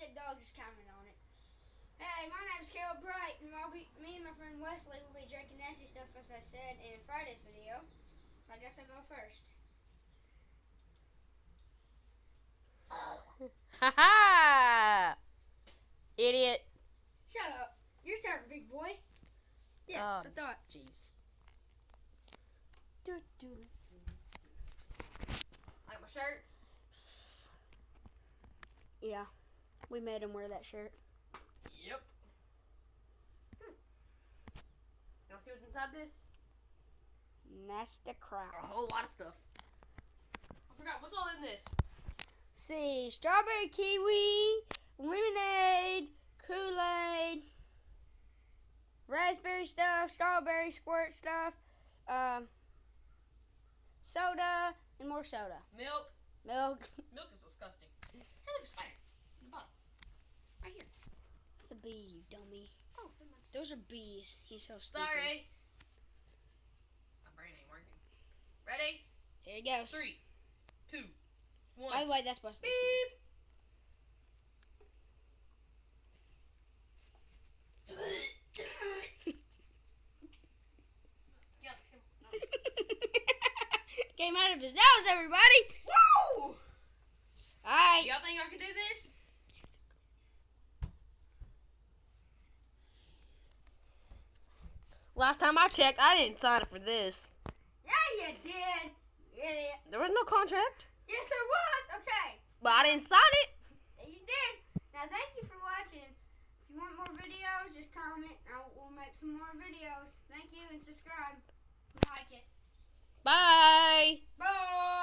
that dog just commented on it. Hey, my name's Caleb Bright, and me and my friend Wesley will be drinking nasty stuff, as I said in Friday's video. So I guess I'll go first. Ha ha! Idiot. Shut up. Your turn, big boy. Yeah, I thought. Jeez. Like my shirt? Yeah, we made him wear that shirt. Yep. You want to see what's inside this? Nasty crap. A whole lot of stuff. I forgot, what's all in this? See, strawberry kiwi, lemonade, Kool-Aid, raspberry stuff, strawberry squirt stuff, soda, and more soda. Milk. Milk. Milk is disgusting. Hey, look, a spider. In the bottom. Right here. It's a bee, you dummy. Oh, never mind. Those are bees. He's so stupid. Sorry. My brain ain't working. Ready? Here he goes. 3, 2, 1. By the way, that's supposed to be Beep. Came out of his nose, everybody. Whoa! Alright. Y'all think I can do this? Last time I checked, I didn't sign up for this. Yeah, you did. You idiot. There was no contract, Yes, there was. Okay. but I didn't sign it. Yeah, you did. Now, thank you for watching. If you want more videos, just comment. We'll make some more videos. Thank you, and subscribe. Like it. Bye. Bye.